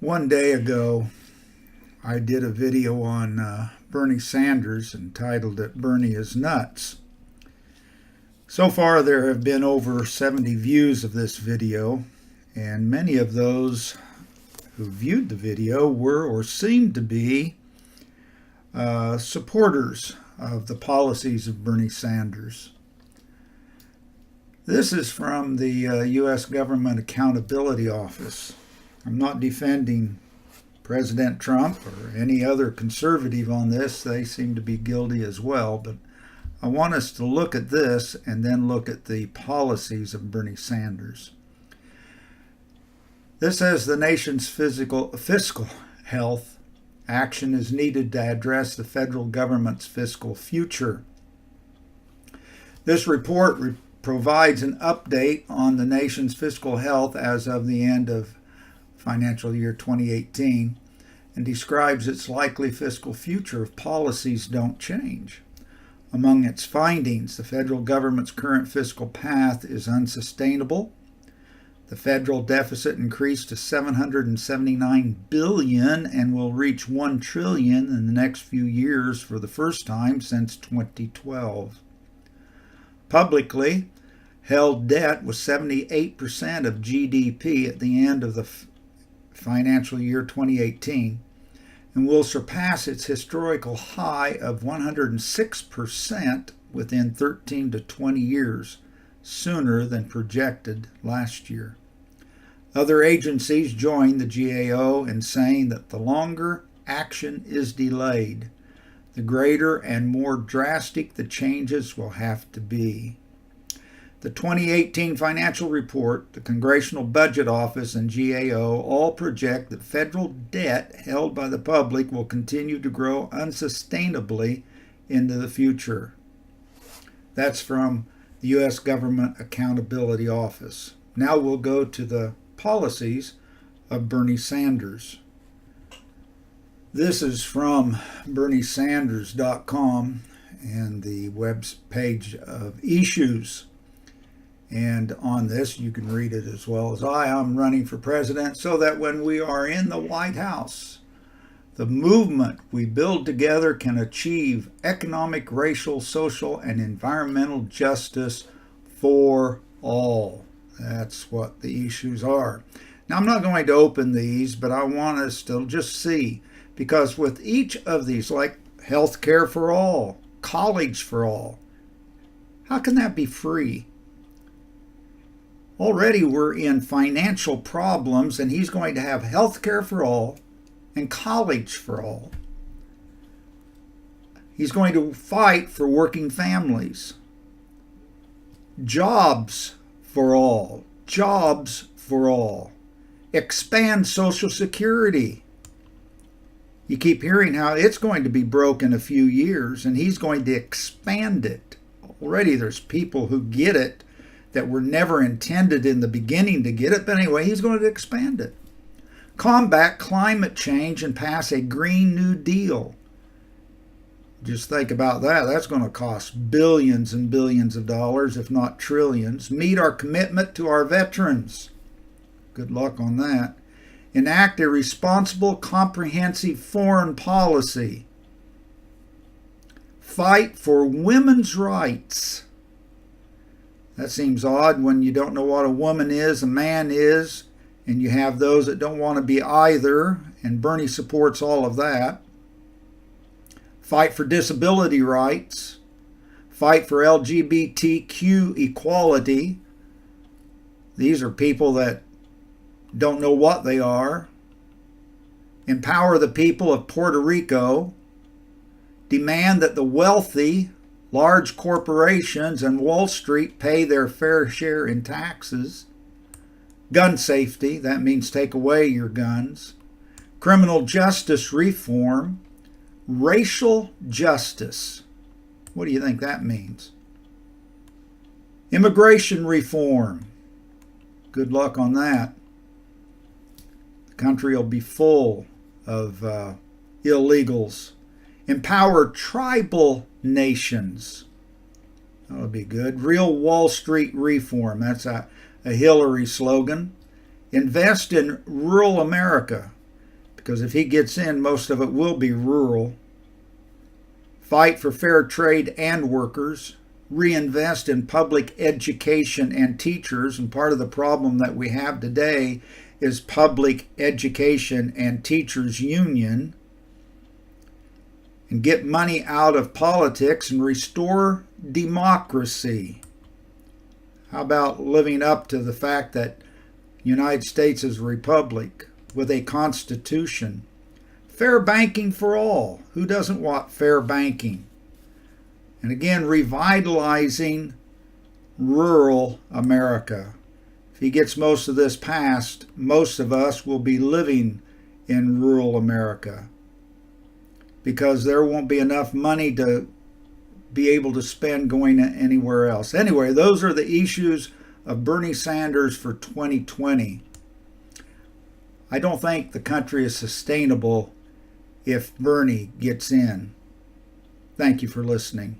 One day ago, I did a video on Bernie Sanders and titled it Bernie is Nuts. So far, there have been over 70 views of this video, and many of those who viewed the video were or seemed to be supporters of the policies of Bernie Sanders. This is from the U.S. Government Accountability Office. I'm not defending President Trump or any other conservative on this. They seem to be guilty as well. But I want us to look at this and then look at the policies of Bernie Sanders. This says the nation's fiscal health action is needed to address the federal government's fiscal future. This report provides an update on the nation's fiscal health as of the end of financial year 2018 and describes its likely fiscal future if policies don't change. Among its findings, the federal government's current fiscal path is unsustainable. The federal deficit increased to $779 billion and will reach $1 trillion in the next few years for the first time since 2012. Publicly held debt was 78% of GDP at the end of the financial year 2018 and will surpass its historical high of 106% within 13 to 20 years, sooner than projected last year. Other agencies joined the GAO in saying that the longer action is delayed, the greater and more drastic the changes will have to be. The 2018 financial report, the Congressional Budget Office, and GAO all project that federal debt held by the public will continue to grow unsustainably into the future. That's from the U.S. Government Accountability Office. Now we'll go to the policies of Bernie Sanders. This is from BernieSanders.com and the web page of issues. And on this, you can read it as well as I. I'm running for president so that when we are in the White House, the movement we build together can achieve economic, racial, social, and environmental justice for all. That's what the issues are. Now, I'm not going to open these, but I want us to just see, because with each of these, like health care for all, college for all, how can that be free? Already we're in financial problems, and he's going to have health care for all and college for all. He's going to fight for working families. Jobs for all. Jobs for all. Expand Social Security. You keep hearing how it's going to be broke in a few years, and he's going to expand it. Already there's people who get it that were never intended in the beginning to get it, but anyway, he's going to expand it. Combat climate change and pass a Green New Deal. Just think about that. That's going to cost billions and billions of dollars, if not trillions. Meet our commitment to our veterans. Good luck on that. Enact a responsible, comprehensive foreign policy. Fight for women's rights. That seems odd when you don't know what a woman is, a man is, and you have those that don't want to be either, and Bernie supports all of that. Fight for disability rights. Fight for LGBTQ equality. These are people that don't know what they are. Empower the people of Puerto Rico. Demand that the wealthy, large corporations, and Wall Street pay their fair share in taxes. Gun safety, that means take away your guns. Criminal justice reform. Racial justice. What do you think that means? Immigration reform. Good luck on that. The country will be full of illegals. Empower tribal nations. That'll be good. Real Wall Street reform. That's a Hillary slogan. Invest in rural America. because if he gets in, most of it will be rural. Fight for fair trade and workers. Reinvest in public education and teachers. And part of the problem that we have today is public education and teachers union. And get money out of politics and restore democracy. How about living up to the fact that the United States is a republic with a constitution? Fair banking for all. Who doesn't want fair banking? And again, revitalizing rural America. If he gets most of this passed, most of us will be living in rural America because there won't be enough money to be able to spend going anywhere else. Anyway, those are the issues of Bernie Sanders for 2020. I don't think the country is sustainable if Bernie gets in. Thank you for listening.